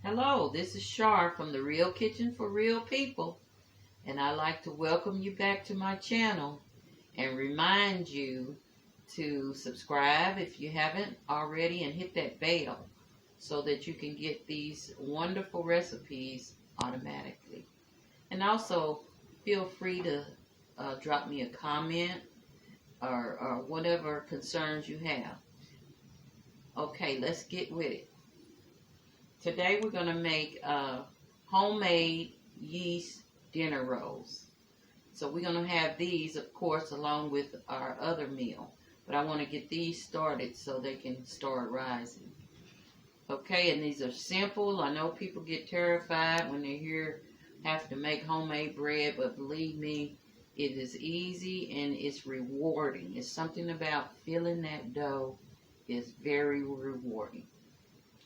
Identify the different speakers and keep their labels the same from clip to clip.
Speaker 1: Hello, this is Shar from The Real Kitchen for Real People, and I'd like to welcome you back to my channel and remind you to subscribe if you haven't already and hit that bell so that you can get these wonderful recipes automatically. And also, feel free to drop me a comment or whatever concerns you have. Okay, let's get with it. Today we're going to make homemade yeast dinner rolls. So we're going to have these, of course, along with our other meal. But I want to get these started so they can start rising. Okay, and these are simple. I know people get terrified when they hear have to make homemade bread, but believe me, it is easy and it's rewarding. It's something about filling that dough is very rewarding.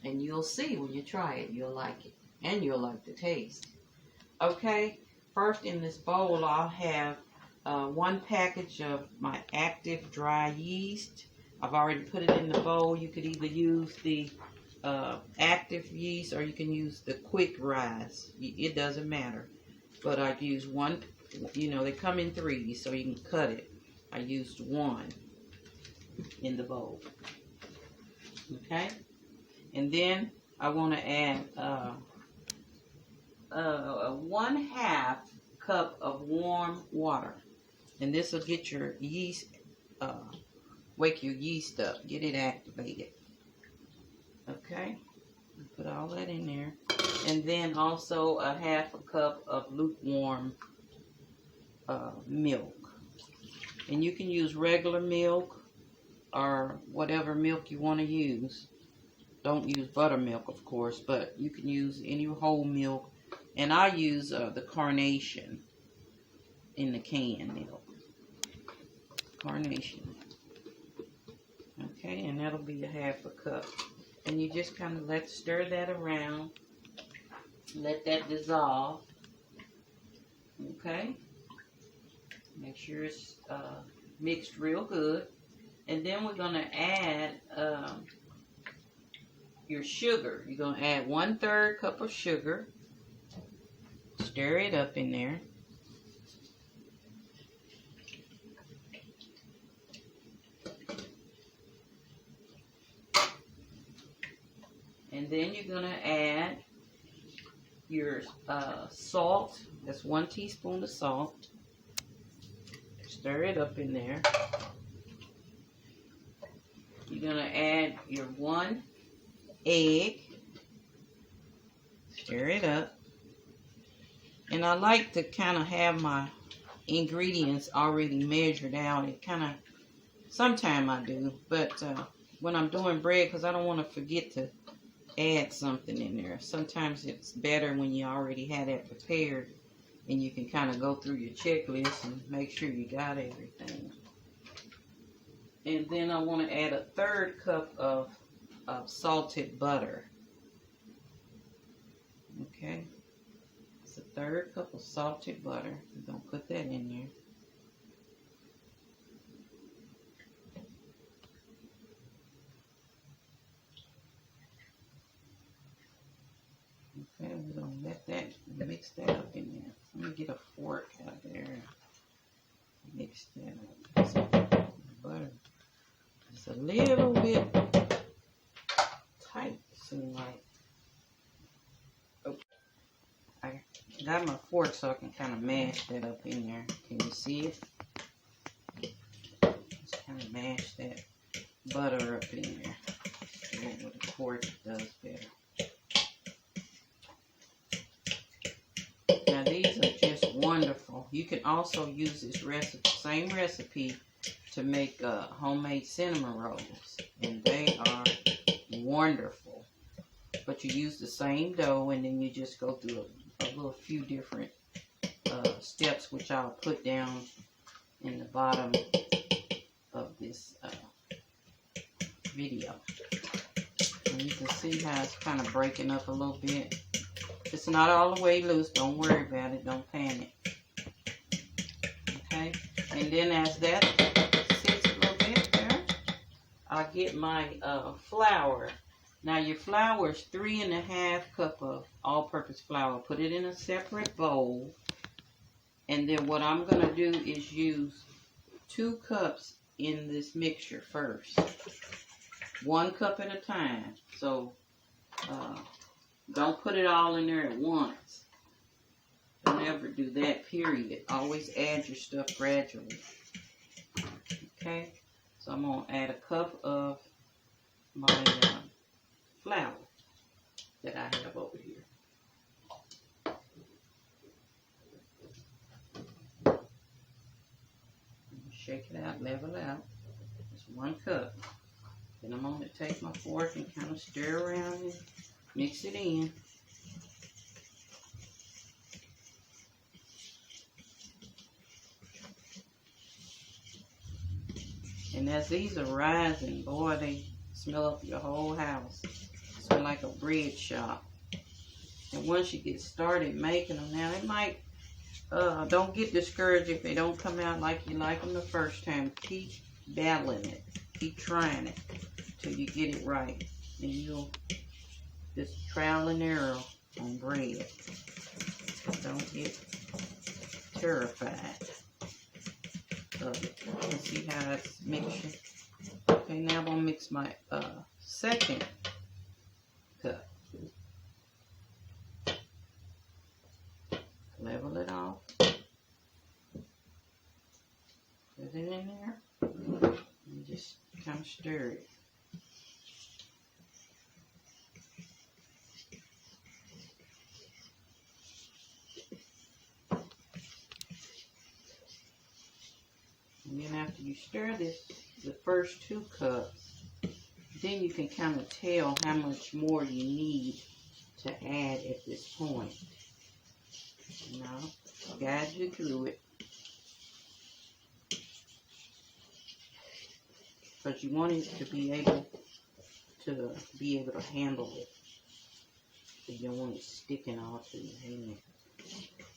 Speaker 1: And you'll see when you try it, you'll like it. And you'll like the taste. Okay, first in this bowl I'll have 1 package of my active dry yeast. I've already put it in the bowl. You could either use the active yeast or you can use the quick rise. It doesn't matter. But I use 1, they come in 3 so you can cut it. I used 1 in the bowl. Okay? And then I want to add 1/2 cup of warm water. And this will get your yeast, wake your yeast up, get it activated. Okay, put all that in there. And then also 1/2 cup of lukewarm milk. And you can use regular milk or whatever milk you want to use. Don't use buttermilk, of course, but you can use any whole milk. And I use the Carnation in the can milk. Carnation. Okay, and that'll be 1/2 cup. And you just kind of stir that around. Let that dissolve. Okay. Make sure it's mixed real good. And then we're going to add your sugar. You're going to add 1/3 cup of sugar. Stir it up in there. And then you're going to add your salt. That's 1 teaspoon of salt. Stir it up in there. You're going to add your 1 egg. Stir it up. And I like to kind of have my ingredients already measured out. It kind of, sometimes I do, but when I'm doing bread, because I don't want to forget to add something in there. Sometimes it's better when you already have that prepared and you can kind of go through your checklist and make sure you got everything. And then I want to add 1/3 cup of salted butter. Okay, it's 1/3 cup of salted butter. We're going to put that in there. Okay, we're going to let that, mix that up in there. Let me get a fork out there. Mix that up. So, butter. It's a little bit tight, seems like. Okay. I got my fork so I can kind of mash that up in there. Can you see it? Just kind of mash that butter up in there. With a fork it does better. Now these are just wonderful. You can also use this recipe, same recipe, to make homemade cinnamon rolls, and they are wonderful. But you use the same dough, and then you just go through a little few different steps, which I'll put down in the bottom of this video. And you can see how it's kind of breaking up a little bit. It's not all the way loose. Don't worry about it. Don't panic. Okay? And then as that sits a little bit there, I'll get my flour. Now your flour is 3½ cup of all-purpose flour. Put it in a separate bowl. And then what I'm going to do is use 2 cups in this mixture first. 1 cup at a time. So don't put it all in there at once. Don't ever do that, period. Always add your stuff gradually. Okay? So I'm going to add a cup of my flour that I have over here. Shake it out, level out. It's 1 cup. Then I'm going to take my fork and kind of stir around and mix it in. And as these are rising, boy, they smell up your whole house. Smell like a bread shop. And once you get started making them, now it might, don't get discouraged if they don't come out like you like them the first time. Keep battling it. Keep trying it till you get it right. And you'll just trial and error on bread. Don't get terrified of it. You see how that's mixing? Okay, now I'm going to mix my second cup. Level it off. Put it in there. And just kind of stir it. And then after you stir this, the first 2 cups, then you can kind of tell how much more you need to add at this point. And I'll guide you through it. Because you want it to be able to handle it. So you don't want it sticking all to your hand.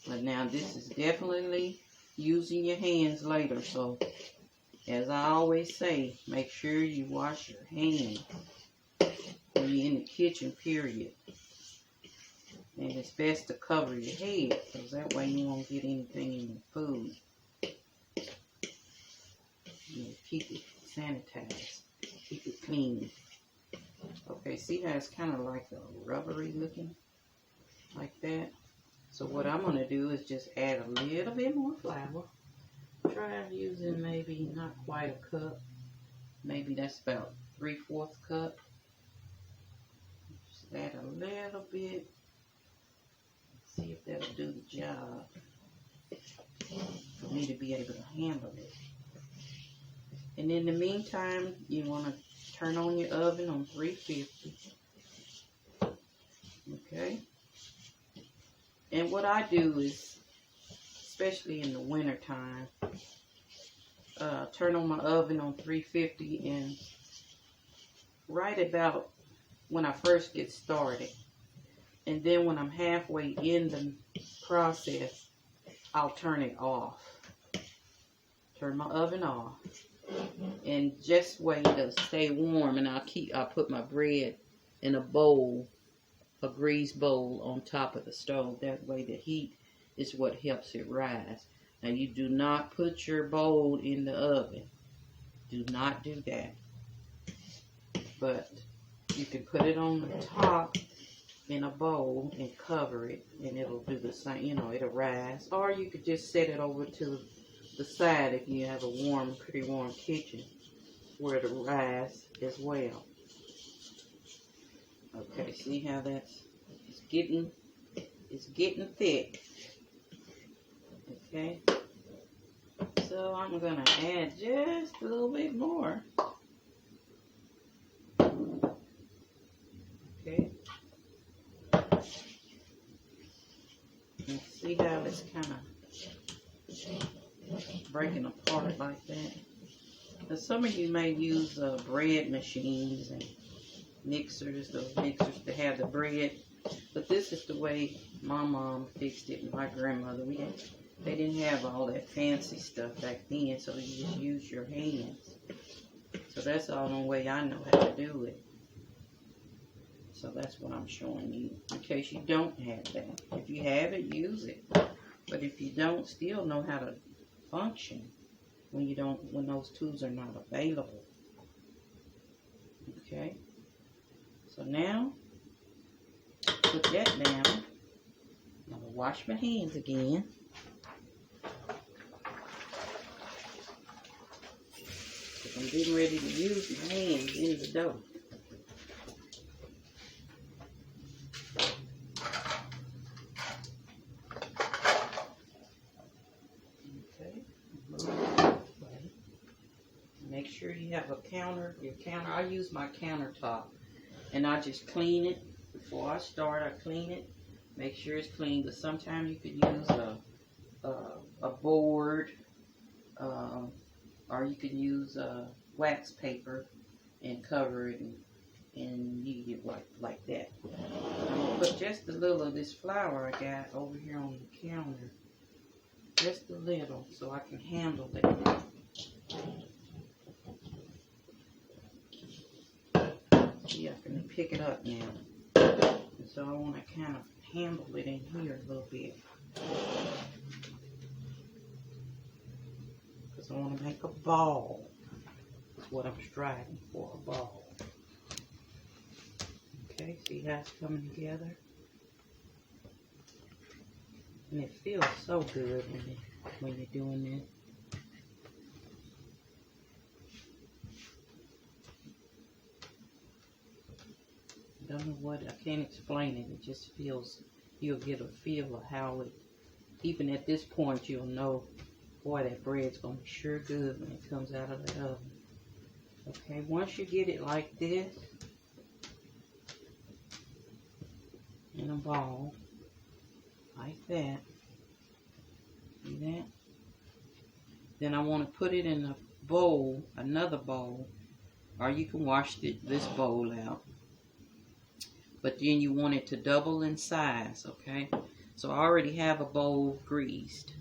Speaker 1: But now this is definitely using your hands later. So as I always say, make sure you wash your hands when you're in the kitchen, period. And it's best to cover your head, because that way you won't get anything in your food. You keep it sanitized. Keep it clean. Okay, see how it's kind of like a rubbery looking? Like that. So what I'm going to do is just add a little bit more flour. Try using maybe not quite a cup. Maybe that's about 3/4 cup. Just add a little bit. See if that'll do the job for me to be able to handle it. And in the meantime, you want to turn on your oven on 350. Okay? And what I do is, especially in the winter time, turn on my oven on 350, and right about when I first get started. And then when I'm halfway in the process, I'll turn it off. Turn my oven off. And just wait to stay warm, and I'll put my bread in a bowl, a greased bowl on top of the stove. That way the heat is what helps it rise. Now you do not put your bowl in the oven. Do not do that. But you can put it on the top in a bowl and cover it, and it'll do the same, it'll rise. Or you could just set it over to the side if you have a pretty warm kitchen, where it'll rise as well. Okay, see how it's getting thick. Okay, so I'm gonna add just a little bit more. Okay. And see how it's kind of breaking apart like that. Now, some of you may use bread machines and mixers, those mixers to have the bread. But this is the way my mom fixed it and my grandmother. They didn't have all that fancy stuff back then, so you just use your hands. So that's the only way I know how to do it. So that's what I'm showing you in case you don't have that. If you have it, use it. But if you don't, still know how to function when those tools are not available. Okay. So now, put that down. I'm gonna wash my hands again. Because I'm getting ready to use my hands in the dough. Make sure you have your counter. I use my countertop and I just clean it. Before I start, I clean it. Make sure it's clean, but sometimes you could use a board, or you could use wax paper and cover it, and you get like that. I'm going to put just a little of this flour I got over here on the counter. Just a little, so I can handle it. See, I can pick it up now. And so I want to kind of handle it in here a little bit. Because I want to make a ball. That's what I'm striving for, a ball. Okay, see how it's coming together? And it feels so good when you're doing this. I don't know what, I can't explain it. It just feels, you'll get a feel of how it, even at this point, you'll know, boy, that bread's going to be sure good when it comes out of the oven. Okay, once you get it like this, in a ball, like that, see that? Then I want to put it in a bowl, another bowl, or you can wash this bowl out. But then you want it to double in size, okay? So I already have a bowl greased.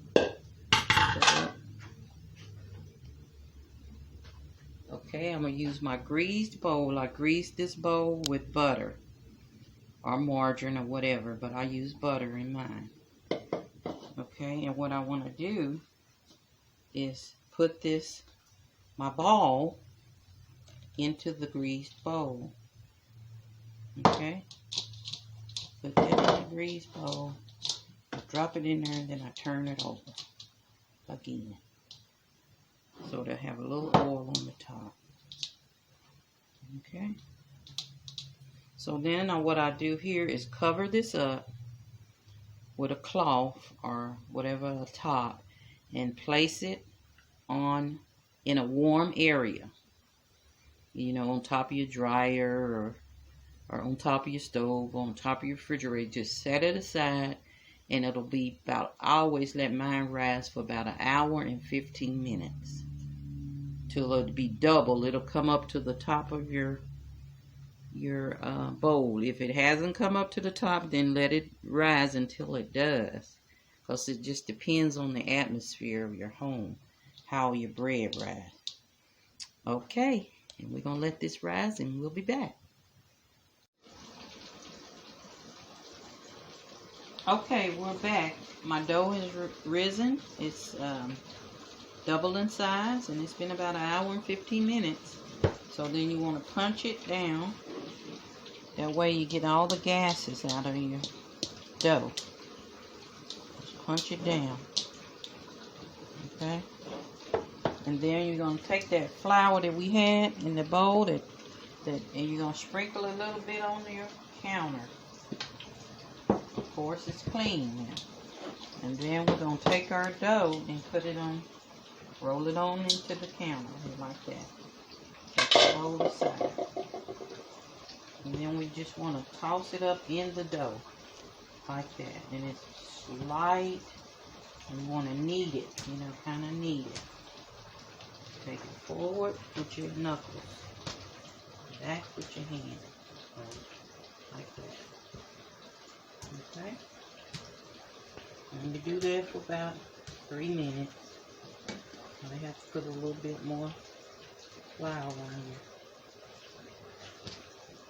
Speaker 1: Okay, I'm going to use my greased bowl. I greased this bowl with butter or margarine or whatever, but I use butter in mine. Okay, and what I want to do is put my ball into the greased bowl. Okay, put that in the greased bowl, drop it in there, and then I turn it over again. So they'll have a little oil on the top. Okay, so then what I do here is cover this up with a cloth or whatever a top and place it in a warm area. You know, on top of your dryer or on top of your stove, on top of your refrigerator. Just set it aside, and it'll be about, I always let mine rise for about 1 hour and 15 minutes. Till it'll be double. It'll come up to the top of your bowl. If it hasn't come up to the top, then let it rise until it does. Because it just depends on the atmosphere of your home, how your bread rises. Okay, and we're going to let this rise, and we'll be back. Okay, we're back. My dough has risen. It's double in size, and it's been about 1 hour and 15 minutes. So then you want to punch it down. That way you get all the gases out of your dough. Just punch it down. Okay? And then you're going to take that flour that we had in the bowl, and you're going to sprinkle a little bit on your counter. Of course, it's clean now. And then we're going to take our dough and roll it on into the counter like that. Take it over the side. And then we just want to toss it up in the dough like that. And it's light. And you want to knead it, kind of knead it. Take it forward with your knuckles. Back with your hand. Like that. Okay? And you do that for about 3 minutes. I have to put a little bit more flour on here.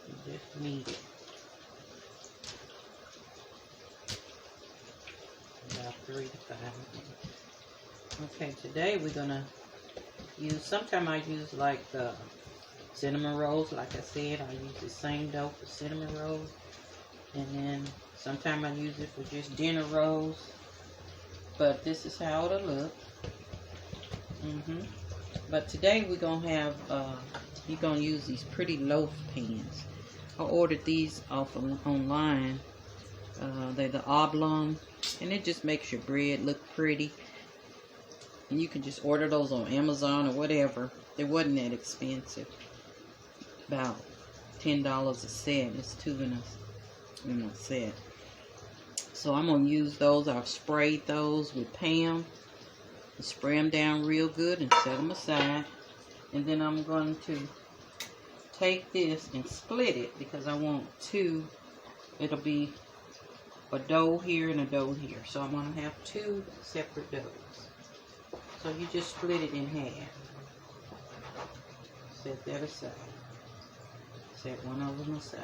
Speaker 1: You just knead it.
Speaker 2: about 3 to 5 minutes. Okay, today we're gonna use, sometimes I use like cinnamon rolls. Like I said, I use the same dough for cinnamon rolls. And then sometimes I use it for just dinner rolls. But this is how it'll look. But today we're gonna have, you're gonna use these pretty loaf pans. I ordered these off online. They're the oblong, and it just makes your bread look pretty. And you can just order those on Amazon or whatever. They wasn't that expensive. About $10 a set. It's 2 in a set. So I'm gonna use those. I've sprayed those with Pam. Spray them down real good and set them aside. And then I'm going to take this and split it because I want two. It'll be a dough here and a dough here. So I'm going to have 2 separate doughs. So you just split it in half. Set that aside. Set one of them aside.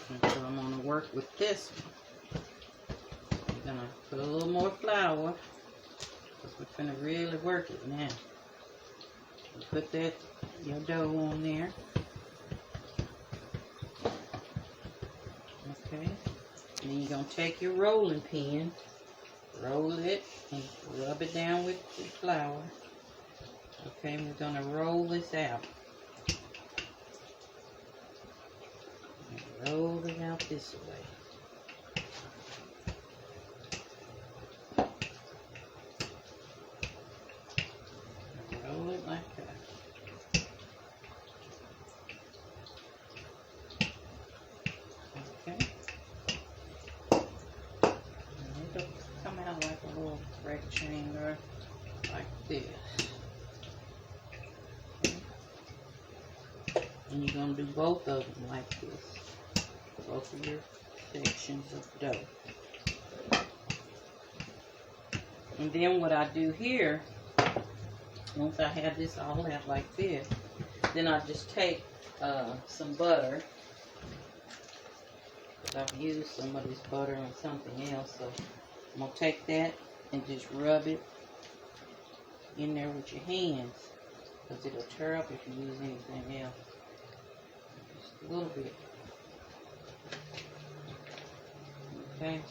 Speaker 2: And so I'm going to work with this one. I'm going to put a little more flour because we're going to really work it now. Put your dough on there. Okay. And then you're going to take your rolling pin, roll it, and rub it down with the flour. Okay, and we're going to roll this out. And roll it out this way. And roll it like that. Okay. And it'll come out like a little rectangle like this. Okay. And you're going to do both of them like this. Both of your sections of dough. And then what I do here, once I have this all out like this, then I just take some butter. I've used some of this butter on something else, so I'm going to take that and just rub it in there with your hands, because it'll tear up if you use anything else. Just a little bit. Okay.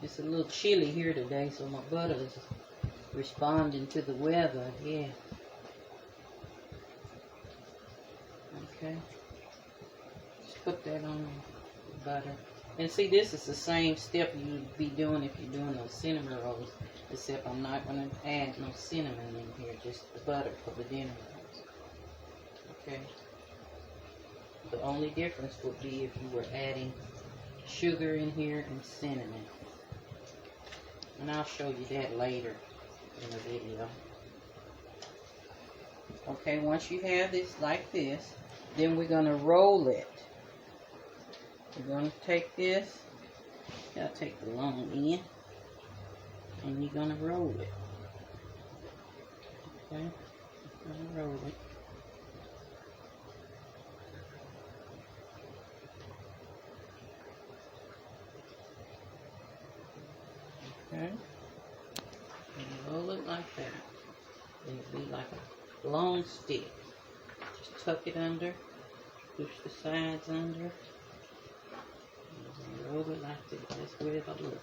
Speaker 2: It's a little chilly here today, so my butter is responding to the weather, yeah. Okay. Just put that on butter. And see, this is the same step you'd be doing if you're doing those cinnamon rolls, except I'm not going to add no cinnamon in here, just the butter for the dinner rolls. Okay. The only difference would be if you were adding sugar in here and cinnamon. And I'll show you that later in the video. Okay, once you have this like this, then we're going to roll it. We're going to take this, you gotta take the long end, and you're going to roll it. Okay, you're going to roll it. Okay, and roll it like that. It'll be like a long stick. Just tuck it under, push the sides under. Roll it like this. That's the way it'll look.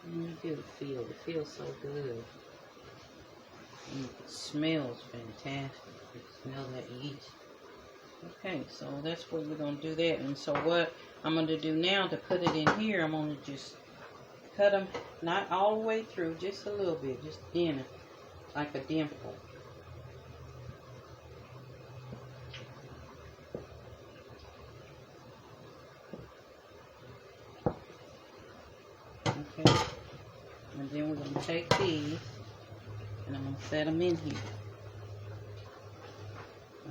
Speaker 2: And you get a feel. It feels so good. And it smells fantastic. You smell that yeast. Okay, so that's where we're going to do that. And so what I'm going to do now to put it in here, I'm going to just cut them, not all the way through, just a little bit, just in it, like a dimple. Okay, and then we're going to take these, and I'm going to set them in here,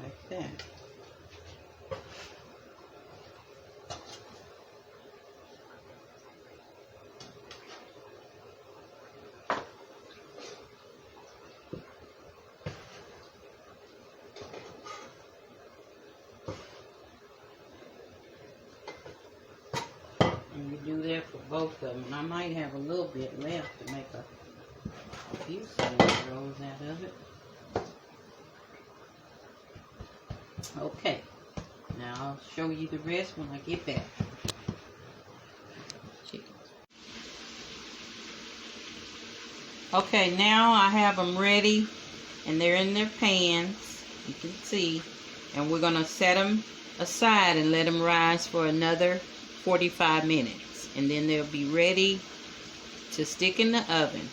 Speaker 2: like that. you do that for both of them. And I might have a little bit left to make a few cinnamon rolls out of it. Okay, now I'll show you the rest when I get back. Okay, now I have them ready, and they're in their pans, you can see, and we're going to set them aside and let them rise for another 45 minutes, and then they'll be ready to stick in the oven.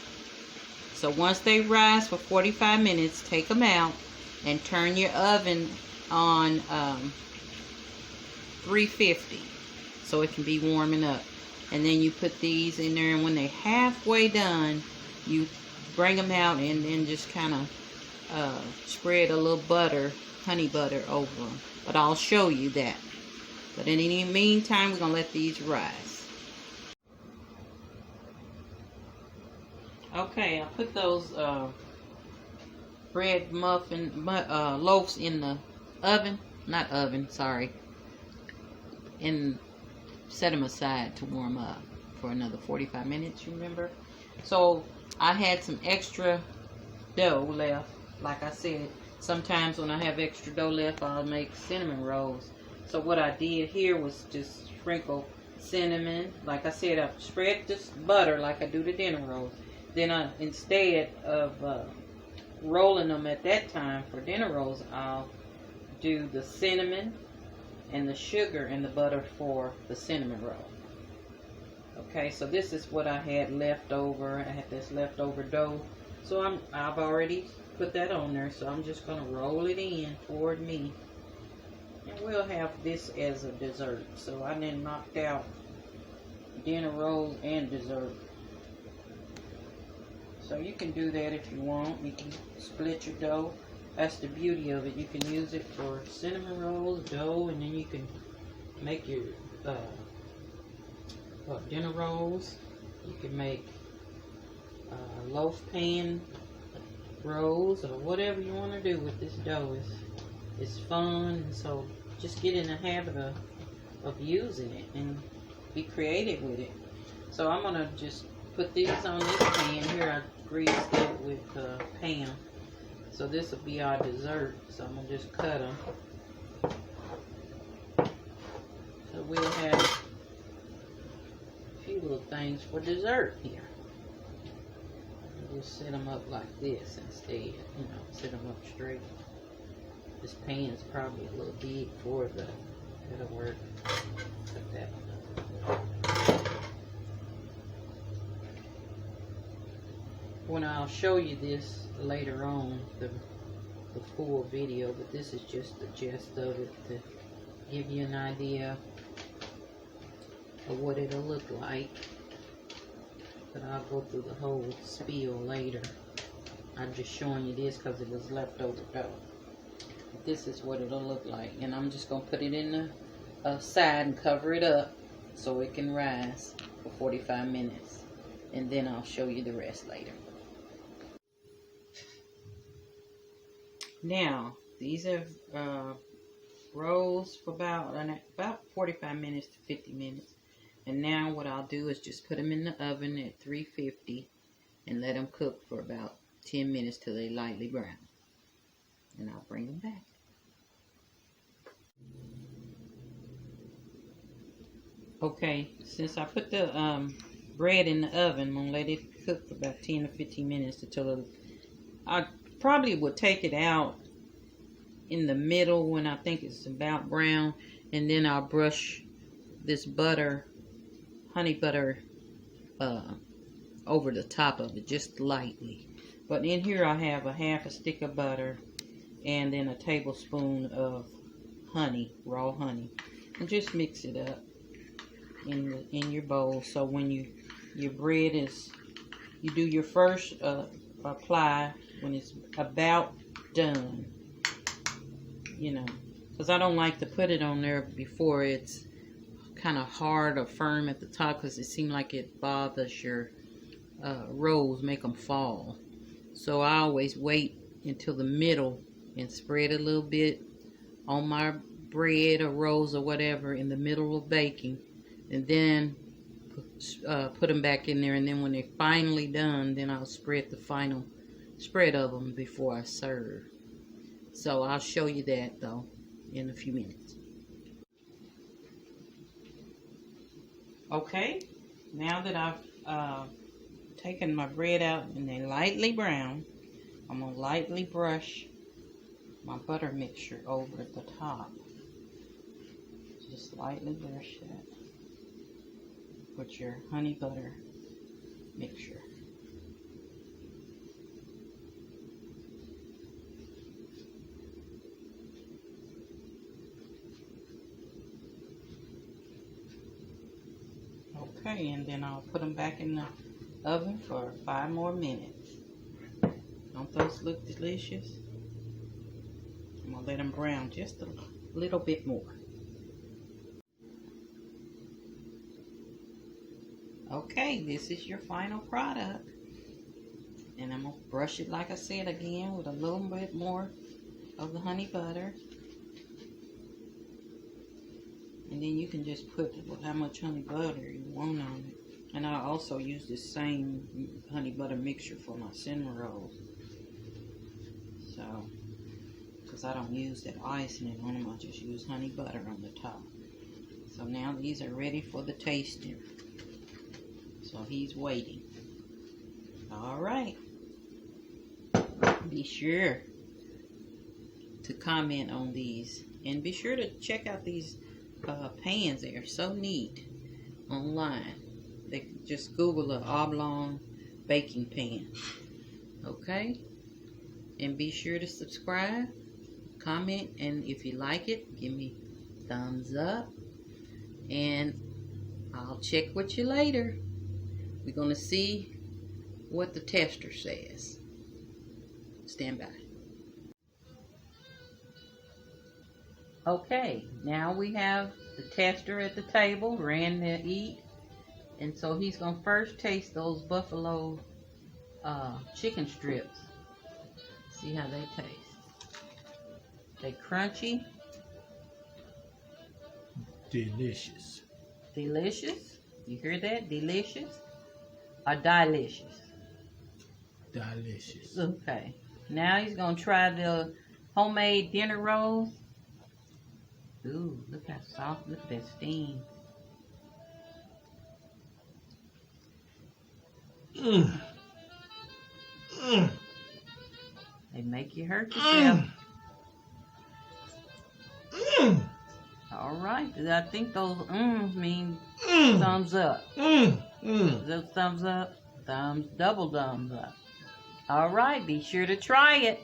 Speaker 2: So once they rise for 45 minutes, take them out and turn your oven on 350 so it can be warming up, and then you put these in there, and when they're halfway done, you bring them out and then just kind of spread a little butter, honey butter over them. But I'll show you that. But in the meantime, we're going to let these rise. Okay, I put those bread muffin loaves in the oven. Not oven, sorry. And set them aside to warm up for another 45 minutes, remember? So I had some extra dough left. Like I said, sometimes when I have extra dough left, I'll make cinnamon rolls. So what I did here was just sprinkle cinnamon. Like I said, I spread this butter like I do the dinner rolls. Then instead of rolling them at that time for dinner rolls, I'll do the cinnamon and the sugar and the butter for the cinnamon roll. Okay, so this is what I had left over. I had this leftover dough. So I've already put that on there. So I'm just going to roll it in toward me. And we'll have this as a dessert. So I then knocked out dinner rolls and dessert. So you can do that if you want. You can split your dough. That's the beauty of it. You can use it for cinnamon rolls, dough, and then you can make your dinner rolls. You can make loaf pan rolls or whatever you want to do with this dough. It's fun, and so just get in the habit of using it and be creative with it. So I'm gonna just put these on this pan here. I greased it with Pam. So this will be our dessert. So I'm gonna just cut them. So we'll have a few little things for dessert here. We'll set them up like this instead. You know, set them up straight. This pan's probably a little big for that'll work. Put that one up. When I'll show you this later on, the full video, but this is just the gist of it to give you an idea of what it'll look like. But I'll go through the whole spiel later. I'm just showing you this because it was leftover dough. This is what it'll look like, and I'm just going to put it in the side and cover it up so it can rise for 45 minutes, and then I'll show you the rest later. Now, these are rolls for about 45 minutes to 50 minutes. And now what I'll do is just put them in the oven at 350 and let them cook for about 10 minutes till they lightly brown. And I'll bring them back. Okay, since I put the bread in the oven, I'm going to let it cook for about 10 to 15 minutes until I probably would take it out in the middle when I think it's about brown, and then I'll brush this butter, honey butter, over the top of it just lightly. But in here I have a half a stick of butter and then a tablespoon of honey, raw honey, and just mix it up in your bowl. So when your bread is, you do your first apply when it's about done, you know, because I don't like to put it on there before it's kind of hard or firm at the top, because it seems like it bothers your rolls, make them fall. So I always wait until the middle and spread a little bit on my bread or rolls or whatever in the middle of baking, and then put them back in there, and then when they're finally done, then I'll spread the final spread of them before I serve. So I'll show you that though in a few minutes. Okay, now that I've taken my bread out and they're lightly brown, I'm going to lightly brush my butter mixture over at the top. Just lightly brush that with your honey butter mixture. Okay, and then I'll put them back in the oven for 5 more minutes. Don't those look delicious? I'm going to let them brown just a little bit more. Okay, this is your final product. And I'm going to brush it, like I said, again with a little bit more of the honey butter. And then you can just put how much honey butter you want on it. And I also use the same honey butter mixture for my cinnamon rolls. So, because I don't use that icing on them, I just use honey butter on the top. So now these are ready for the tasting. So he's waiting. Alright. Be sure to comment on these. And be sure to check out these pans. They are so neat online. They just Google an oblong baking pan. Okay? And be sure to subscribe, comment, and if you like it, give me thumbs up. And I'll check with you later. We're going to see what the tester says. Stand by. Okay, now we have the tester at the table, ready to eat. And so he's going to first taste those buffalo chicken strips. See how they taste. They crunchy.
Speaker 3: Delicious.
Speaker 2: Delicious? You hear that? Delicious? Or delicious?
Speaker 3: Delicious.
Speaker 2: Okay. Now he's going to try the homemade dinner rolls. Ooh, look how soft. Look at that steam.
Speaker 3: Mm. Mm.
Speaker 2: They make you hurt yourself.
Speaker 3: Mm.
Speaker 2: All right. I think those mean thumbs up. Those thumbs up. Double thumbs up. All right. Be sure to try it.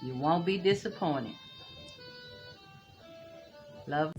Speaker 2: You won't be disappointed. Love.